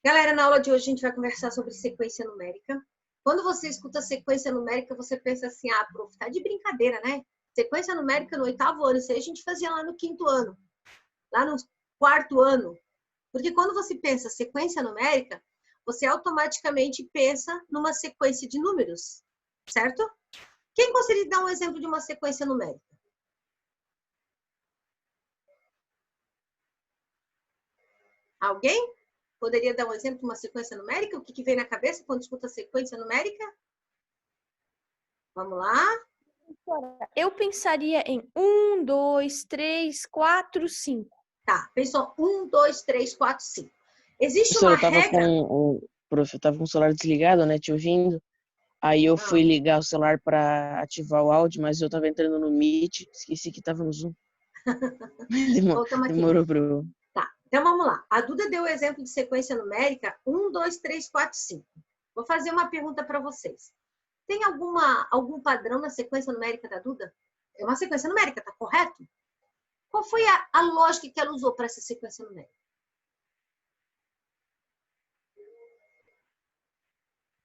Galera, na aula de hoje a gente vai conversar sobre sequência numérica. Quando você escuta sequência numérica, você pensa assim, ah, prof, tá de brincadeira, né? Sequência numérica no 8º ano, isso aí a gente fazia lá no 5º ano, lá no 4º ano. Porque quando você pensa sequência numérica, você automaticamente pensa numa sequência de números, certo? Quem gostaria de dar um exemplo de uma sequência numérica? Alguém? Poderia dar um exemplo de uma sequência numérica? O que vem na cabeça quando escuta sequência numérica? Vamos lá. Eu pensaria em 1, 2, 3, 4, 5. Tá, pensou 1, 2, 3, 4, 5. Existe Professor, uma eu tava regra... Prof, eu tava com o celular desligado, né, te ouvindo. Aí eu fui ligar o celular para ativar o áudio, mas eu tava entrando no Meet, esqueci que tava no Zoom. Voltamos aqui. Demorou pro... Tá, então vamos lá. A Duda deu o exemplo de sequência numérica 1, 2, 3, 4, 5. Vou fazer uma pergunta para vocês. Tem algum padrão na sequência numérica da Duda? É uma sequência numérica, tá correto? Qual foi a lógica que ela usou para essa sequência numérica?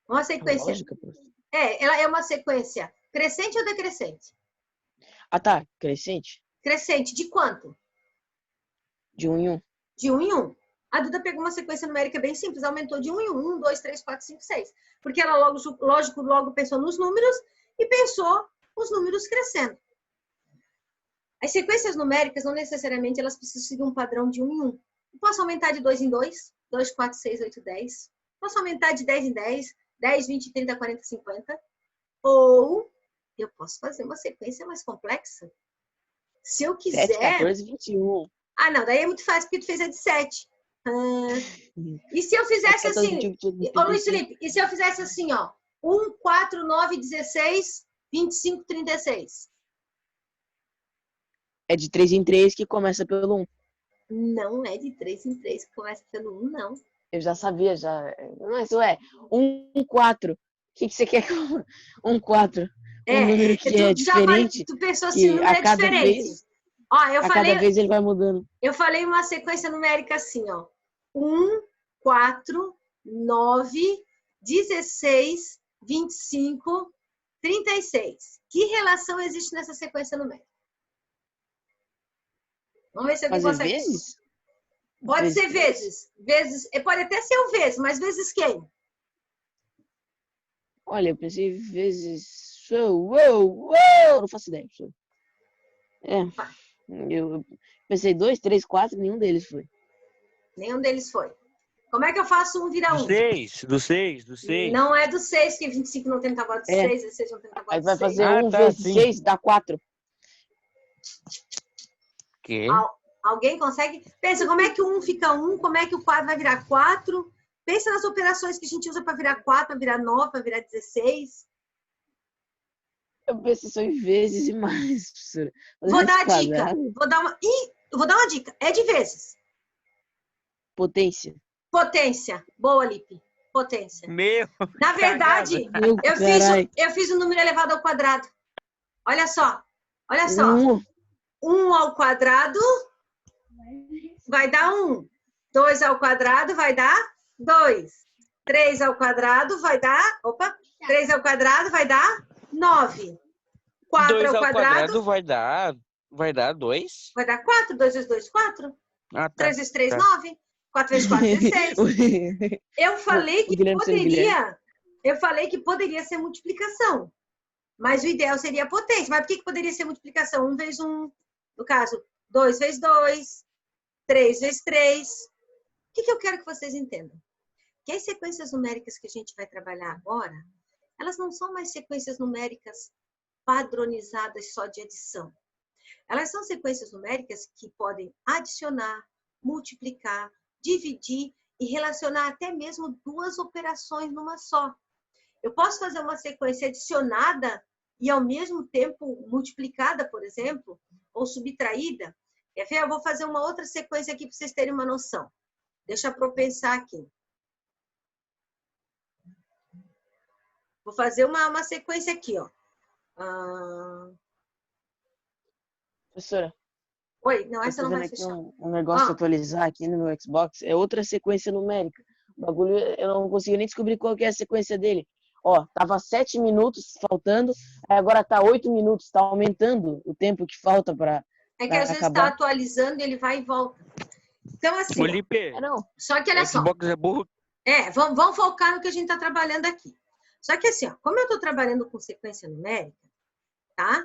Uma sequência... Lógica, prof. ela é uma sequência crescente ou decrescente? Ah, tá. Crescente? Crescente. De quanto? De 1 em 1. De 1 em 1. A Duda pegou uma sequência numérica bem simples, aumentou de 1 em 1, 1, 2, 3, 4, 5, 6. Porque ela, logo pensou nos números e pensou os números crescendo. As sequências numéricas, não necessariamente, elas precisam seguir um padrão de 1 em 1. Eu posso aumentar de 2 em 2, 2, 4, 6, 8, 10. Posso aumentar de 10 em 10, 10, 20, 30, 40, 50. Ou eu posso fazer uma sequência mais complexa. Se eu quiser... 7, 14, 21. Ah, não, daí é muito fácil, porque tu fez a de 7. E se eu fizesse assim... Ô, Luiz Felipe, e se eu fizesse assim, ó? 1, 4, 9, 16, 25, 36. É de 3 em 3 que começa pelo 1. Não é de 3 em 3 que começa pelo 1, não. Eu já sabia, já. Mas, ué, 1, 4. O que você quer que eu... 1, 4. Um número que é diferente. Tu pensou assim, o Que número a é cada diferente. vez... Ó, cada vez ele vai mudando. Eu falei uma sequência numérica assim, ó. 1, 4, 9, 16, 25, 36. Que relação existe nessa sequência numérica? Vamos ver se alguém Fazer consegue. vezes? Pode ser vezes. Pode até ser o vezes, mas vezes quem? Olha, eu pensei vezes... não faço ideia. Eu pensei 2, 3, 4, nenhum deles foi. Nenhum deles foi. Como é que eu faço 1 virar 1? Do 6. Não é do 6, que 25 não tem no tabuado de 6, 16 não tem no tabuado Aí de vai 6. fazer 1 vezes 6, dá 4. Que? Alguém consegue? Pensa, como é que o 1 fica 1, como é que o 4 vai virar 4? Pensa nas operações que a gente usa para virar 4, para virar 9, para virar 16. Eu pensei só em vezes e mais, professora. Vou dar a dica. Vou dar uma dica. É de vezes. Potência. Potência. Boa, Lipe. Potência. Meu. Na verdade, eu fiz um número elevado ao quadrado. Olha só. Olha só. 1 ao quadrado vai dar 1. 2 ao quadrado vai dar 2. 3 ao quadrado vai dar... 3 ao quadrado vai dar 9. 4 ao quadrado vai dar 2? Vai dar 4. 2 vezes 2, 4. Ah, tá. 3 vezes 3, 9. 4 vezes 4, 16. Eu falei que poderia ser multiplicação. Mas o ideal seria a potência. Mas por que poderia ser multiplicação? 1 vezes 1. No caso, 2 vezes 2. 3 vezes 3. O que eu quero que vocês entendam? Que as sequências numéricas que a gente vai trabalhar agora, elas não são mais sequências numéricas padronizadas só de adição. Elas são sequências numéricas que podem adicionar, multiplicar, dividir e relacionar até mesmo duas operações numa só. Eu posso fazer uma sequência adicionada e ao mesmo tempo multiplicada, por exemplo, ou subtraída. Quer ver? Eu vou fazer uma outra sequência aqui para vocês terem uma noção. Deixa eu pensar aqui. Vou fazer uma sequência aqui, ó. Professora. Oi, não, Eu essa tô não vendo vai aqui fechar. um negócio de Ah, atualizar aqui no meu Xbox. É outra sequência numérica. O bagulho, eu não consegui nem descobrir qual que é a sequência dele. Ó, tava 7 minutos faltando, aí agora tá 8 minutos. Tá aumentando o tempo que falta pra é que às vezes está acabar. atualizando e ele vai e volta. Então, assim, ó, Felipe, Não. só que olha o só. Xbox é burro. Vamos focar no que a gente está trabalhando aqui. Só que assim, ó, como eu estou trabalhando com sequência numérica, tá?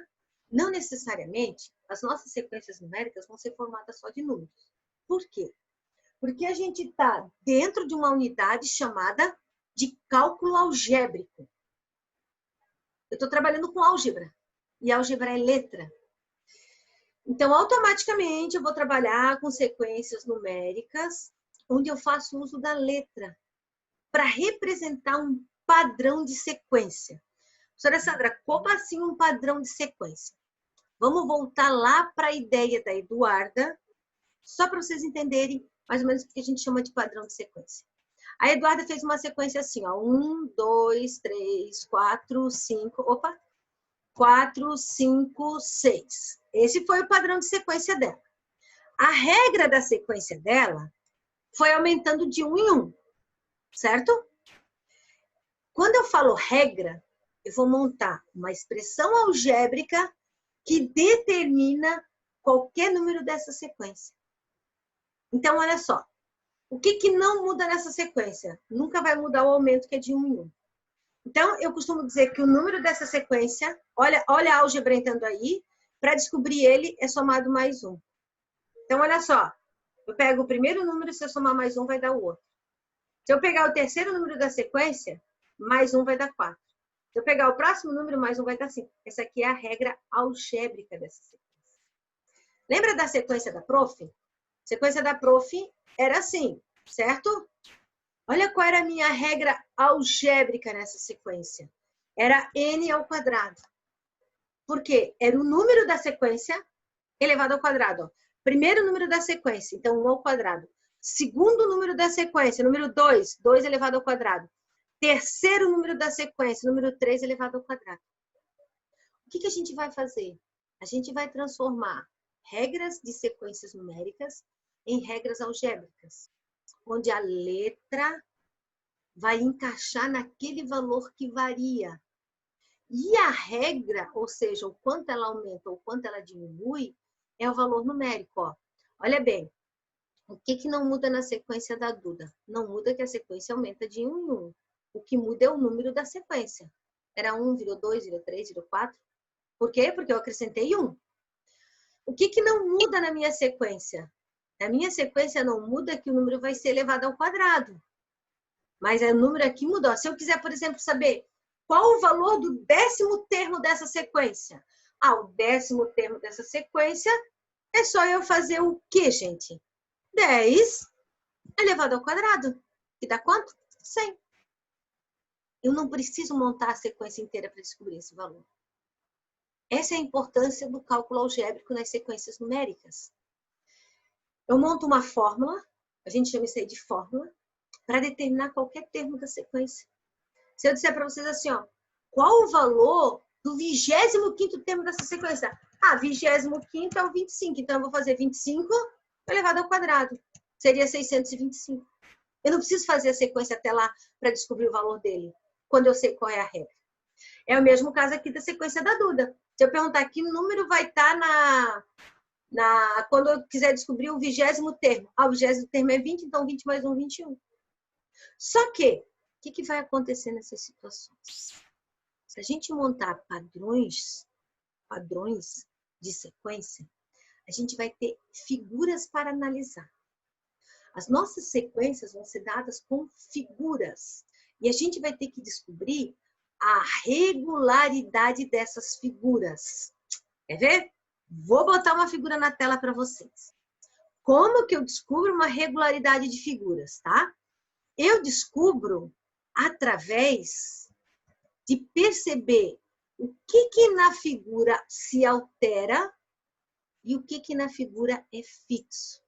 Não necessariamente as nossas sequências numéricas vão ser formadas só de números. Por quê? Porque a gente está dentro de uma unidade chamada de cálculo algébrico. Eu estou trabalhando com álgebra. E álgebra é letra. Então, automaticamente, eu vou trabalhar com sequências numéricas, onde eu faço uso da letra, para representar um padrão de sequência. Professora Sandra, como assim um padrão de sequência? Vamos voltar lá para a ideia da Eduarda, só para vocês entenderem mais ou menos o que a gente chama de padrão de sequência. A Eduarda fez uma sequência assim, ó, 1, 2, 3, 4, 5, 4, 5, 6. Esse foi o padrão de sequência dela. A regra da sequência dela foi aumentando de 1 em 1, certo? Quando eu falo regra, eu vou montar uma expressão algébrica que determina qualquer número dessa sequência. Então, olha só. O que não muda nessa sequência? Nunca vai mudar o aumento, que é de 1 em 1. Então, eu costumo dizer que o número dessa sequência, olha a álgebra entrando aí, para descobrir ele é somado mais 1. Então, olha só. Eu pego o primeiro número, se eu somar mais 1, vai dar o outro. Se eu pegar o terceiro número da sequência, mais 1 vai dar 4. Se eu pegar o próximo número, mais 1 vai dar 5. Essa aqui é a regra algébrica dessa sequência. Lembra da sequência da prof? A sequência da prof era assim, certo? Olha qual era a minha regra algébrica nessa sequência. Era n ao quadrado. Por quê? Era o número da sequência elevado ao quadrado. Ó. Primeiro número da sequência, então 1 ao quadrado. Segundo número da sequência, número 2, 2 elevado ao quadrado. Terceiro número da sequência, número 3 elevado ao quadrado. O que a gente vai fazer? A gente vai transformar regras de sequências numéricas em regras algébricas, onde a letra vai encaixar naquele valor que varia. E a regra, ou seja, o quanto ela aumenta ou o quanto ela diminui, é o valor numérico. Ó. Olha bem, o que não muda na sequência da Duda? Não muda que a sequência aumenta de 1 em 1. O que muda é o número da sequência. Era 1, virou 2, virou 3, virou 4. Por quê? Porque eu acrescentei 1. O que não muda na minha sequência? Na minha sequência não muda que o número vai ser elevado ao quadrado. Mas o número aqui mudou. Se eu quiser, por exemplo, saber qual o valor do 10º termo dessa sequência? O 10º termo dessa sequência é só eu fazer o quê, gente? 10 elevado ao quadrado. Que dá quanto? 100. Eu não preciso montar a sequência inteira para descobrir esse valor. Essa é a importância do cálculo algébrico nas sequências numéricas. Eu monto uma fórmula, a gente chama isso aí de fórmula, para determinar qualquer termo da sequência. Se eu disser para vocês assim, ó, qual o valor do 25º termo dessa sequência? 25º é o 25, então eu vou fazer 25 elevado ao quadrado. Seria 625. Eu não preciso fazer a sequência até lá para descobrir o valor dele, quando eu sei qual é a regra. É o mesmo caso aqui da sequência da Duda. Se eu perguntar que número vai estar quando eu quiser descobrir o 20º termo. O 20º termo é 20, então 20 mais 1, 21. Só que, o que vai acontecer nessas situações? Se a gente montar padrões de sequência, a gente vai ter figuras para analisar. As nossas sequências vão ser dadas com figuras. E a gente vai ter que descobrir a regularidade dessas figuras. Quer ver? Vou botar uma figura na tela para vocês. Como que eu descubro uma regularidade de figuras, tá? Eu descubro através de perceber o que na figura se altera e o que na figura é fixo.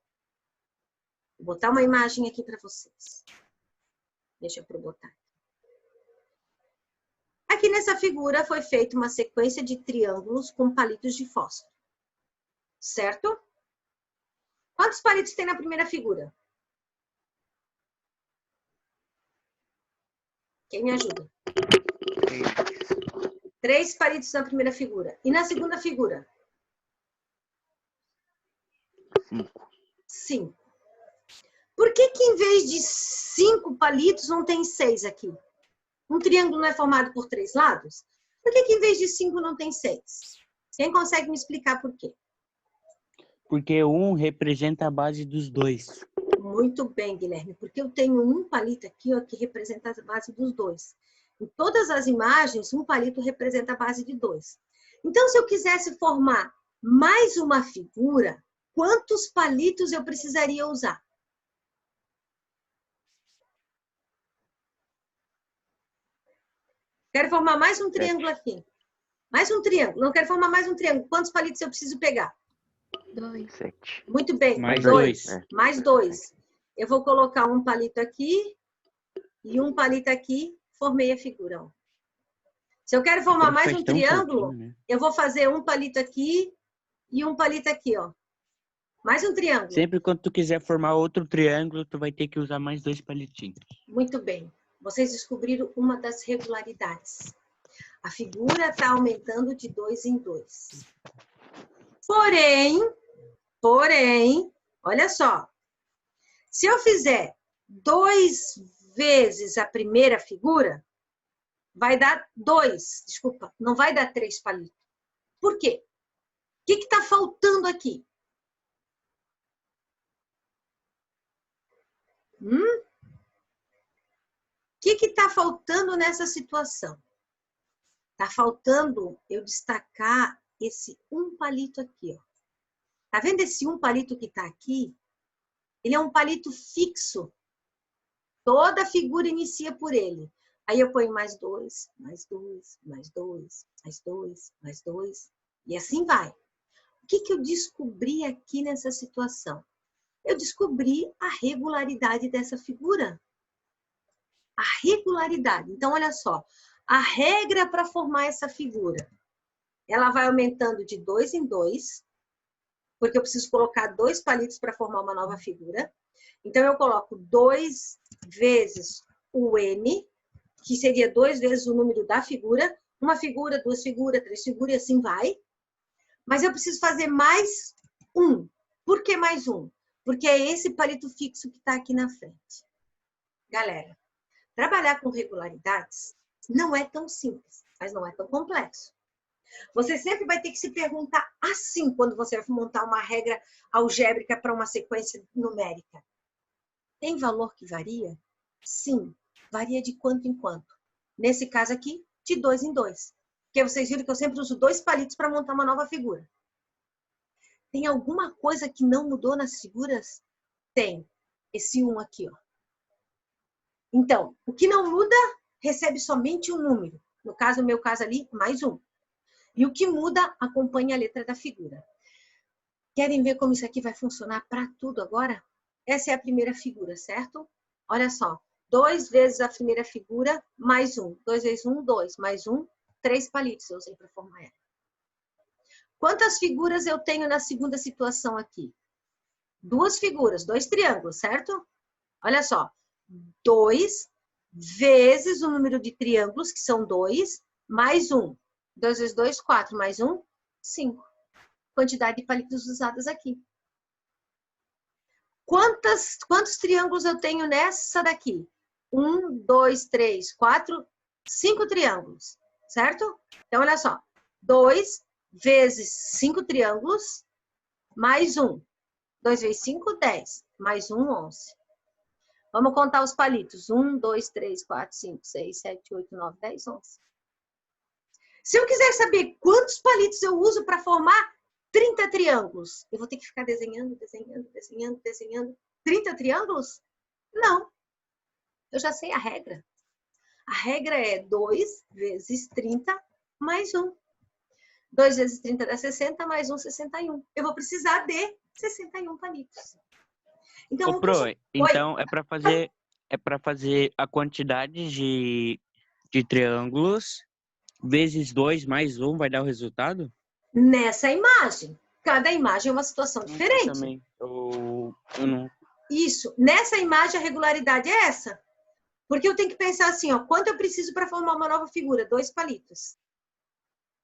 Vou botar uma imagem aqui para vocês. Deixa eu botar. Aqui nessa figura foi feita uma sequência de triângulos com palitos de fósforo. Certo? Quantos palitos tem na primeira figura? Quem me ajuda? 3 palitos na primeira figura. E na segunda figura? 5. Por que em vez de 5 palitos não tem 6 aqui? Um triângulo não é formado por 3 lados? Por que em vez de 5 não tem 6? Quem consegue me explicar por quê? Porque um representa a base dos dois. Muito bem, Guilherme, porque eu tenho um palito aqui, ó, que representa a base dos dois. Em todas as imagens, um palito representa a base de 2. Então, se eu quisesse formar mais uma figura, quantos palitos eu precisaria usar? Quero formar mais um triângulo aqui. Mais um triângulo. Não quero formar mais um triângulo. Quantos palitos eu preciso pegar? 2. 7. Muito bem. Mais 2. dois. Mais 2. Eu vou colocar um palito aqui e um palito aqui. Formei a figura. Ó. Se eu quero formar mais um triângulo, né? eu vou fazer um palito aqui e um palito aqui, ó. Mais um triângulo. Sempre quando tu quiser formar outro triângulo, tu vai ter que usar mais 2 palitinhos. Muito bem. Vocês descobriram uma das regularidades. A figura está aumentando de 2 em 2. Porém, olha só. Se eu fizer 2 vezes a primeira figura, vai dar 2. Desculpa, não vai dar 3 palitos. Por quê? O que está faltando aqui? O que está faltando nessa situação? Está faltando eu destacar esse um palito aqui, ó. Tá vendo esse um palito que está aqui? Ele é um palito fixo. Toda figura inicia por ele. Aí eu ponho mais 2, mais 2, mais 2, mais 2, mais 2. E assim vai. O que eu descobri aqui nessa situação? Eu descobri a regularidade dessa figura. A regularidade. Então, olha só. A regra para formar essa figura, ela vai aumentando de 2 em 2, porque eu preciso colocar 2 palitos para formar uma nova figura. Então, eu coloco 2 vezes o N, que seria 2 vezes o número da figura. Uma figura, 2 figuras, 3 figuras, e assim vai. Mas eu preciso fazer mais 1. Por que mais 1? Porque é esse palito fixo que está aqui na frente. Galera, trabalhar com regularidades não é tão simples, mas não é tão complexo. Você sempre vai ter que se perguntar assim quando você vai montar uma regra algébrica para uma sequência numérica. Tem valor que varia? Sim. Varia de quanto em quanto? Nesse caso aqui, de 2 em 2. Porque vocês viram que eu sempre uso 2 palitos para montar uma nova figura. Tem alguma coisa que não mudou nas figuras? Tem. Esse 1 aqui, ó. Então, o que não muda, recebe somente um número. No caso, no meu caso ali, mais 1. E o que muda, acompanha a letra da figura. Querem ver como isso aqui vai funcionar para tudo agora? Essa é a primeira figura, certo? Olha só. 2 vezes a primeira figura, mais 1. 2 vezes 1, 2. Mais 1, 3 palitos eu usei para formar ela. Quantas figuras eu tenho na segunda situação aqui? 2 figuras, 2 triângulos, certo? Olha só. 2 vezes o número de triângulos, que são 2, mais 1. 2 vezes 2, 4. Mais 1, 5. Quantidade de palitos usados aqui. Quantos triângulos eu tenho nessa daqui? 1, 2, 3, 4, 5 triângulos, certo? Então, olha só. 2 vezes 5 triângulos, mais 1. 2 vezes 5, 10. Mais 1, 11. Vamos contar os palitos. 1, 2, 3, 4, 5, 6, 7, 8, 9, 10, 11. Se eu quiser saber quantos palitos eu uso para formar 30 triângulos, eu vou ter que ficar desenhando 30 triângulos? Não. Eu já sei a regra. A regra é 2 vezes 30 mais 1. 2 vezes 30 dá 60, mais 1, 61. Eu vou precisar de 61 palitos. Então, Ô, Pro, então é para fazer a quantidade de triângulos vezes 2 mais 1 vai dar o resultado? Nessa imagem. Cada imagem é uma situação diferente. Também. Eu não. Isso. Nessa imagem, a regularidade é essa. Porque eu tenho que pensar assim, ó, quanto eu preciso para formar uma nova figura? 2 palitos.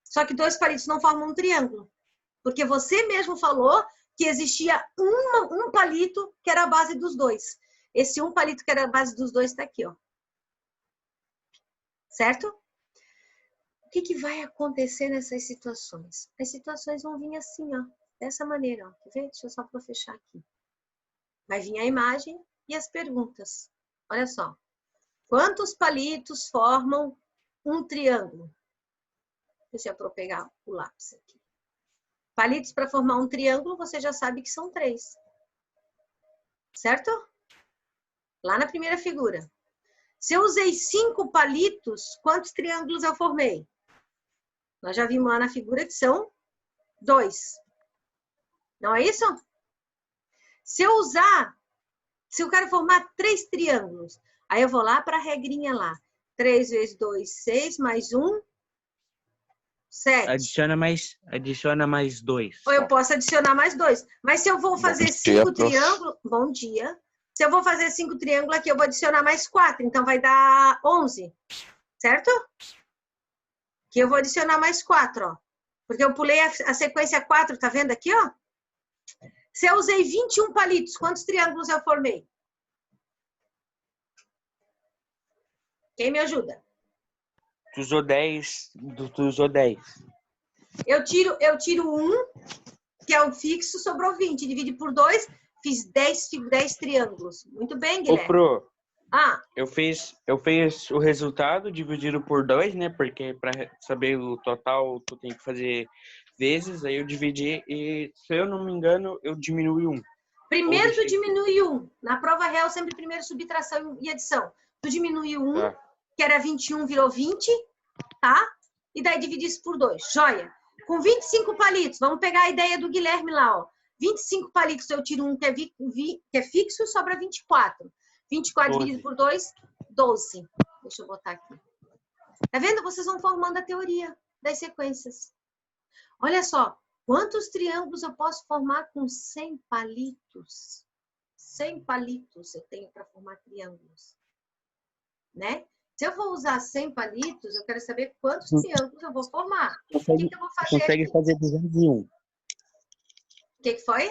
Só que 2 palitos não formam um triângulo. Porque você mesmo falou que existia um palito que era a base dos dois. Esse um palito que era a base dos dois está aqui, ó. Certo? O que vai acontecer nessas situações? As situações vão vir assim, ó. Dessa maneira, ó. Quer ver? Deixa eu só para fechar aqui. Vai vir a imagem e as perguntas. Olha só. Quantos palitos formam um triângulo? Deixa eu pegar o lápis aqui. Palitos para formar um triângulo, você já sabe que são 3. Certo? Lá na primeira figura. Se eu usei 5 palitos, quantos triângulos eu formei? Nós já vimos lá na figura que são 2. Não é isso? Se eu quero formar 3 triângulos, aí eu vou lá para a regrinha lá. 3 vezes 2, 6, mais 1, 7. Adiciona mais 2. Ou eu posso adicionar mais 2. Mas se eu vou fazer 5 triângulos... Bom dia. Se eu vou fazer 5 triângulos aqui, eu vou adicionar mais 4. Então, vai dar 11. Certo? Que eu vou adicionar mais 4, ó. Porque eu pulei a sequência 4, tá vendo aqui, ó? Se eu usei 21 palitos, quantos triângulos eu formei? Quem me ajuda? Tu usou 10. Tu usou 10. Eu tiro 1, que é o fixo, sobrou 20. Divide por 2, fiz 10 triângulos. Muito bem, Guilherme. Ô, Pro, Ah, eu fiz o resultado dividido por 2, né? Porque para saber o total, tu tem que fazer vezes. Aí eu dividi e, se eu não me engano, eu diminui 1. primeiro tu diminui 1. Na prova real, sempre primeiro subtração e adição. Tu diminui 1, Tá. que era 21, virou 20, tá? E daí divide isso por 2. Joia. Com 25 palitos, vamos pegar a ideia do Guilherme lá, ó. 25 palitos, eu tiro 1 que é fixo, sobra 24. 24 dividido por 2, 12. Deixa eu botar aqui. Tá vendo? Vocês vão formando a teoria das sequências. Olha só. Quantos triângulos eu posso formar com 100 palitos? 100 palitos eu tenho para formar triângulos. Né? Se eu vou usar 100 palitos, eu quero saber quantos triângulos eu vou formar. O que eu vou fazer Consegue aqui? fazer 201. O que foi?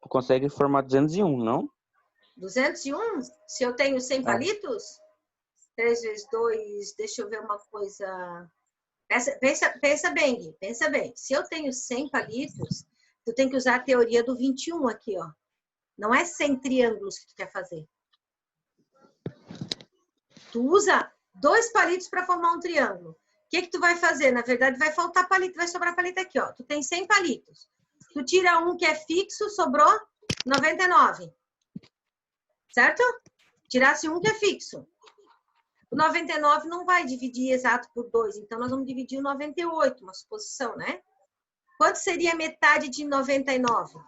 Tu consegue formar 201, não? 201? Se eu tenho 100 palitos? 3 vezes 2, deixa eu ver uma coisa. Pensa bem, Gui, pensa bem. Se eu tenho 100 palitos, tu tem que usar a teoria do 21 aqui, ó. Não é 100 triângulos que tu quer fazer. Tu usa 2 palitos para formar um triângulo. O que tu vai fazer? Na verdade, vai faltar palito, vai sobrar palito aqui, ó. Tu tem 100 palitos. Tu tira um que é fixo, sobrou 99. Certo? Tirasse um que é fixo. O 99 não vai dividir exato por 2, então nós vamos dividir o 98, uma suposição, né? Quanto seria metade de 99?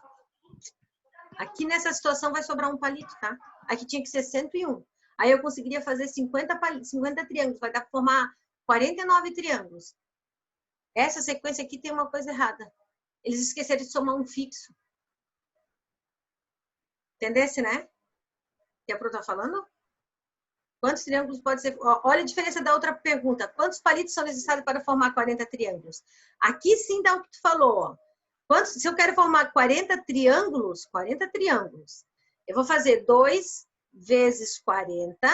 Aqui nessa situação vai sobrar um palito, tá? Aqui tinha que ser 101. Aí eu conseguiria fazer 50 triângulos, vai dar para formar 49 triângulos. Essa sequência aqui tem uma coisa errada. Eles esqueceram de somar um fixo. Entendesse, né? O que a Pro tá falando? Quantos triângulos pode ser? Olha a diferença da outra pergunta. Quantos palitos são necessários para formar 40 triângulos? Aqui sim dá o que tu falou, ó. Se eu quero formar 40 triângulos, eu vou fazer 2 vezes 40.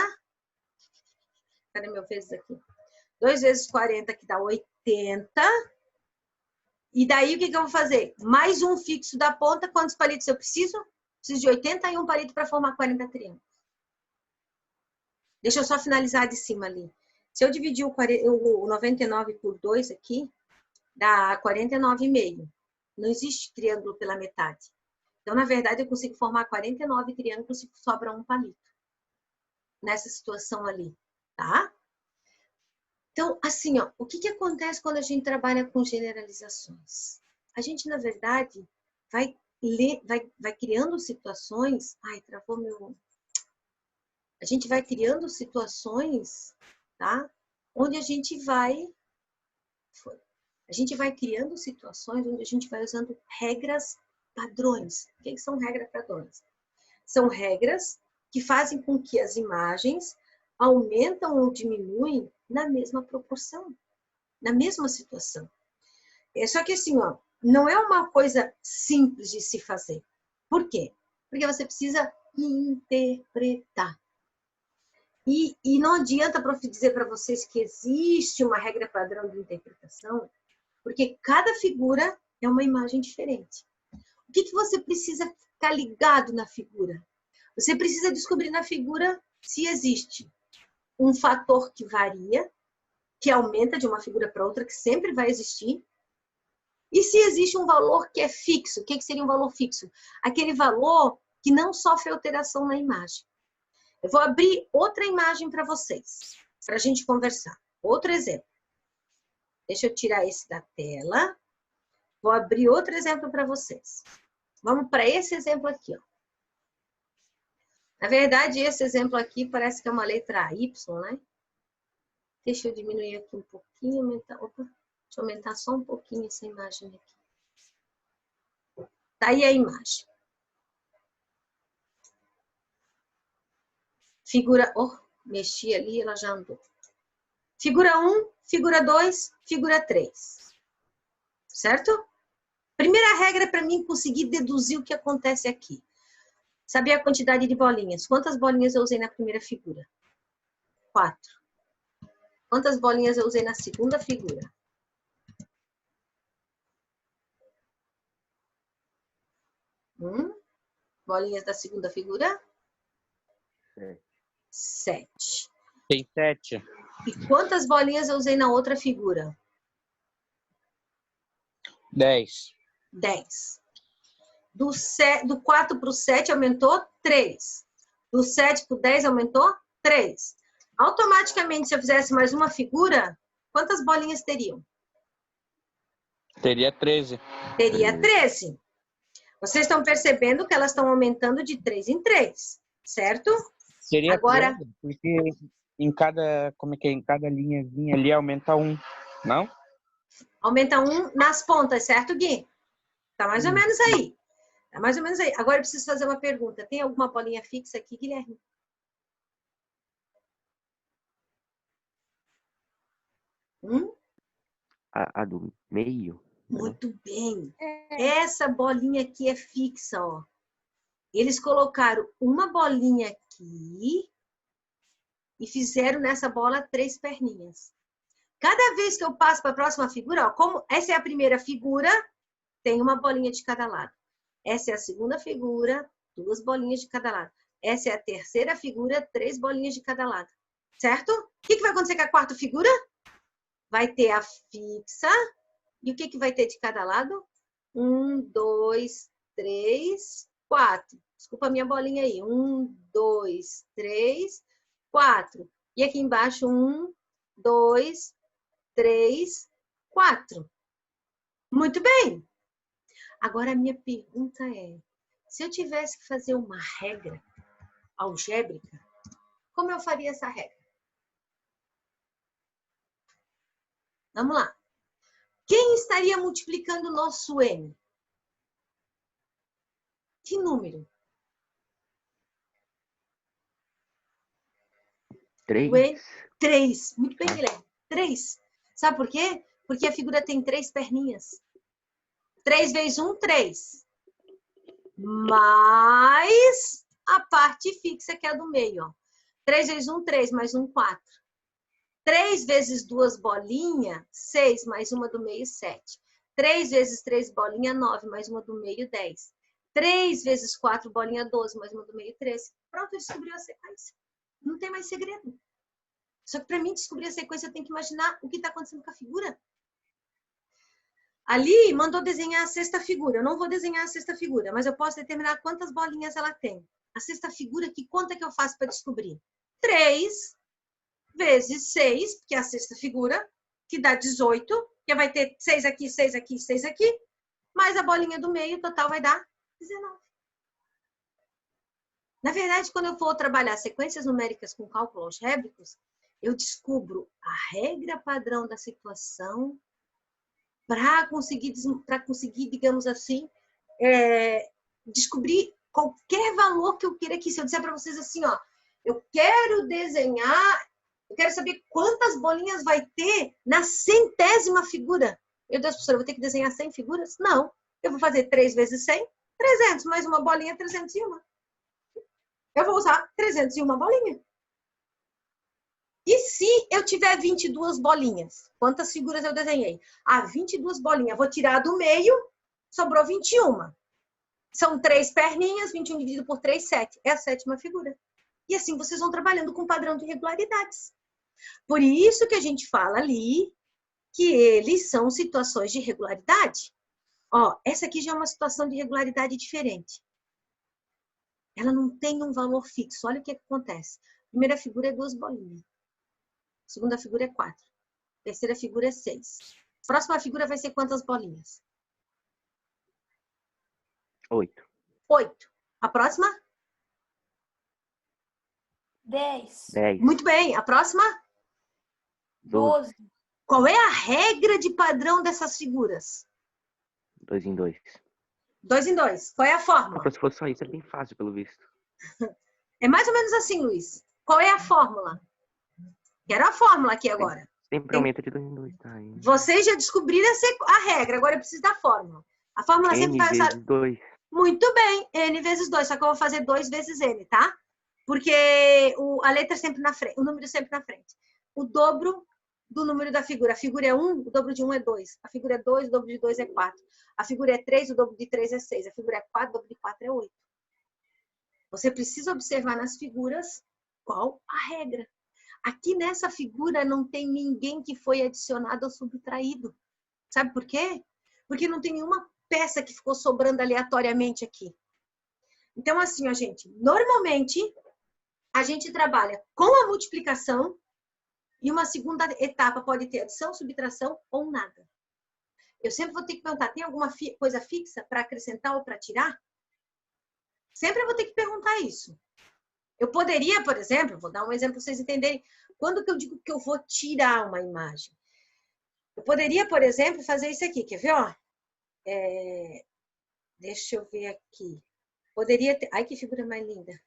Cadê meu vezes aqui? 2 vezes 40, que dá 80. E daí, o que eu vou fazer? Mais um fixo da ponta. Quantos palitos eu preciso? Preciso de 81 palitos para formar 40 triângulos. Deixa eu só finalizar de cima ali. Se eu dividir o 99 por 2 aqui, dá 49,5. Não existe triângulo pela metade. Então, na verdade, eu consigo formar 49 triângulos se sobra um palito. Nessa situação ali, tá? Então, assim, ó, o que acontece quando a gente trabalha com generalizações? A gente, na verdade, vai criando situações... Ai, travou meu... A gente vai criando situações, tá? Onde a gente vai... A gente vai criando situações onde a gente vai usando regras padrões. O que são regras padrões? São regras que fazem com que as imagens aumentam ou diminuem na mesma proporção, na mesma situação. Só que assim, ó, não é uma coisa simples de se fazer. Por quê? Porque você precisa interpretar. E não adianta, prof, dizer para vocês que existe uma regra padrão de interpretação, porque cada figura é uma imagem diferente. O que você precisa ficar ligado na figura? Você precisa descobrir na figura se existe um fator que varia, que aumenta de uma figura para outra, que sempre vai existir, e se existe um valor que é fixo. O que seria um valor fixo? Aquele valor que não sofre alteração na imagem. Eu vou abrir outra imagem para vocês, para a gente conversar. Outro exemplo. Deixa eu tirar esse da tela. Vou abrir outro exemplo para vocês. Vamos para esse exemplo aqui, ó. Na verdade, esse exemplo aqui parece que é uma letra Y, né? Deixa eu diminuir aqui um pouquinho, aumentar. Opa, deixa eu aumentar só um pouquinho essa imagem aqui. Tá aí a imagem. Figura, mexi ali, ela já andou. Figura 1, figura 2, figura 3. Certo? Primeira regra para mim conseguir deduzir o que acontece aqui. Saber a quantidade de bolinhas. Quantas bolinhas eu usei na primeira figura? 4. Quantas bolinhas eu usei na segunda figura? 1. Bolinhas da segunda figura? 7. Tem 7. E quantas bolinhas eu usei na outra figura? 10. 10. Do 4 para o 7 aumentou 3. Do 7 para o 10 aumentou 3. Automaticamente, se eu fizesse mais uma figura, quantas bolinhas teriam? Teria 13. Teria 13. Vocês estão percebendo que elas estão aumentando de 3 em 3, certo? Seria Agora, 13, porque em cada, em cada linhazinha ali aumenta 1, não? aumenta 1 nas pontas, certo, Gui? Tá mais ou menos aí. Tá mais ou menos aí. Agora eu preciso fazer uma pergunta. Tem alguma bolinha fixa aqui, Guilherme? A do meio? Muito bem. Essa bolinha aqui é fixa, ó. Eles colocaram uma bolinha aqui e fizeram nessa bola 3 perninhas. Cada vez que eu passo para a próxima figura, ó, como essa é a primeira figura, tem uma bolinha de cada lado. Essa é a segunda figura, 2 bolinhas de cada lado. Essa é a terceira figura, 3 bolinhas de cada lado. Certo? O que vai acontecer com a quarta figura? Vai ter a fixa. E o que vai ter de cada lado? 1, 2, 3, 4. Desculpa a minha bolinha aí. 1, 2, 3, 4. E aqui embaixo, 1, 2, 3, 4. Muito bem. Agora, a minha pergunta é, se eu tivesse que fazer uma regra algébrica, como eu faria essa regra? Vamos lá. Quem estaria multiplicando o nosso M? Que número? 3. O M, 3. Muito bem, Guilherme. 3. Sabe por quê? Porque a figura tem 3 perninhas. 3 vezes 1, 3. Mais a parte fixa, que é a do meio. Ó. 3 vezes 1, 3. Mais 1, 4. 3 vezes 2 bolinhas, 6. Mais uma do meio, 7. 3 vezes 3 bolinha, 9. Mais uma do meio, 10. 3 vezes 4 bolinha, 12. Mais uma do meio, 13. Pronto, eu descobri a sequência. Não tem mais segredo. Só que para mim descobrir a sequência, eu tenho que imaginar o que está acontecendo com a figura. Ali, mandou desenhar a sexta figura. Eu não vou desenhar a sexta figura, mas eu posso determinar quantas bolinhas ela tem. A sexta figura, que conta que eu faço para descobrir? 3 vezes 6, que é a sexta figura, que dá 18, que vai ter 6 aqui, 6 aqui, 6 aqui, mais a bolinha do meio, o total vai dar 19. Na verdade, quando eu for trabalhar sequências numéricas com cálculos algébricos, eu descubro a regra padrão da situação para conseguir, digamos assim, descobrir qualquer valor que eu queira aqui. Se eu disser para vocês assim, ó, eu quero desenhar, eu quero saber quantas bolinhas vai ter na 100ª figura. Meu Deus, professora, eu vou ter que desenhar 100 figuras? Não. Eu vou fazer 3 vezes 100, 300, mais uma bolinha, 301. Eu vou usar 301 bolinha. E se eu tiver 22 bolinhas? Quantas figuras eu desenhei? 22 bolinhas. Vou tirar do meio, sobrou 21. São 3 perninhas, 21 dividido por 3, 7. É a 7ª figura. E assim vocês vão trabalhando com padrão de regularidades. Por isso que a gente fala ali que eles são situações de regularidade. Ó, essa aqui já é uma situação de regularidade diferente. Ela não tem um valor fixo. Olha o que acontece. A primeira figura é 2 bolinhas. A segunda figura é 4. A terceira figura é 6. A próxima figura vai ser quantas bolinhas? 8. 8. A próxima? 10. 10. Muito bem. A próxima? 12. Qual é a regra de padrão dessas figuras? 2 em 2. 2 em 2. Qual é a fórmula? Se fosse só isso, é bem fácil, pelo visto. É mais ou menos assim, Luiz. Qual é a fórmula? Quero a fórmula aqui agora. Sempre aumenta de 2 em 2, tá? Vocês já descobriram a regra, agora eu preciso da fórmula. A fórmula sempre N vai usar... vezes 2. Muito bem, N vezes 2, só que eu vou fazer 2 vezes N, tá? Porque a letra é sempre na frente, o número é sempre na frente. O dobro do número da figura. A figura é 1, o dobro de 1 é 2. A figura é 2, o dobro de 2 é 4. A figura é 3, o dobro de 3 é 6. A figura é 4, o dobro de 4 é 8. Você precisa observar nas figuras qual a regra. Aqui nessa figura não tem ninguém que foi adicionado ou subtraído. Sabe por quê? Porque não tem nenhuma peça que ficou sobrando aleatoriamente aqui. Então, assim, ó, gente, normalmente a gente trabalha com a multiplicação e uma segunda etapa pode ter adição, subtração ou nada. Eu sempre vou ter que perguntar, tem alguma coisa fixa para acrescentar ou para tirar? Sempre eu vou ter que perguntar isso. Eu poderia, por exemplo, vou dar um exemplo para vocês entenderem, quando que eu digo que eu vou tirar uma imagem? Eu poderia, por exemplo, fazer isso aqui, quer ver, ó? Deixa eu ver aqui. Poderia ter... Ai, que figura mais linda.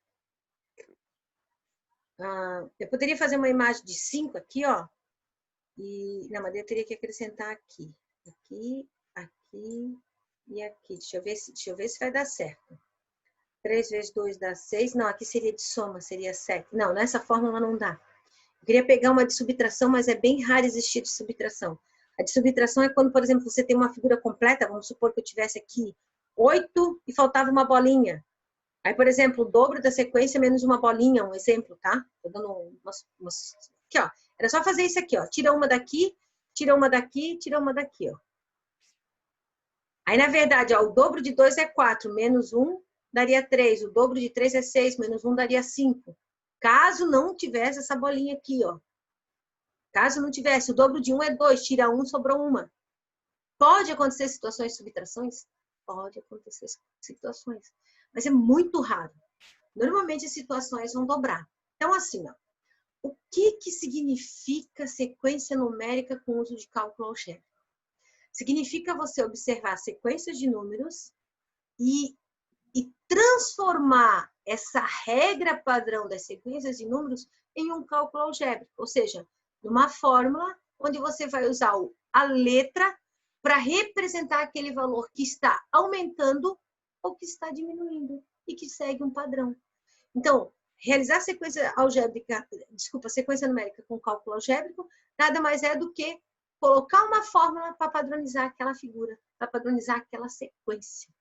Eu poderia fazer uma imagem de 5 aqui, ó. Não, mas eu teria que acrescentar aqui. Aqui, aqui e aqui. Deixa eu ver se vai dar certo. 3 vezes 2 dá 6. Não, aqui seria de soma, seria 7. Não, nessa fórmula não dá. Eu queria pegar uma de subtração, mas é bem raro existir de subtração. A de subtração é quando, por exemplo, você tem uma figura completa, vamos supor que eu tivesse aqui 8 e faltava uma bolinha. Aí, por exemplo, o dobro da sequência menos uma bolinha, um exemplo, tá? Tô dando aqui, ó. Era só fazer isso aqui, ó. Tira uma daqui, tira uma daqui, tira uma daqui, ó. Aí, na verdade, ó, o dobro de 2 é 4, menos 1 daria 3. O dobro de 3 é 6, menos 1 daria 5. Caso não tivesse essa bolinha aqui, ó. Caso não tivesse, o dobro de 1 é 2, tira 1, sobrou uma. Pode acontecer situações de subtrações? Pode acontecer situações. Mas é muito raro. Normalmente as situações vão dobrar. Então, assim, ó. O que significa sequência numérica com uso de cálculo algébrico? Significa você observar sequências de números e transformar essa regra padrão das sequências de números em um cálculo algébrico. Ou seja, numa fórmula onde você vai usar a letra para representar aquele valor que está aumentando ou que está diminuindo e que segue um padrão. Então, realizar sequência numérica com cálculo algébrico nada mais é do que colocar uma fórmula para padronizar aquela figura, para padronizar aquela sequência.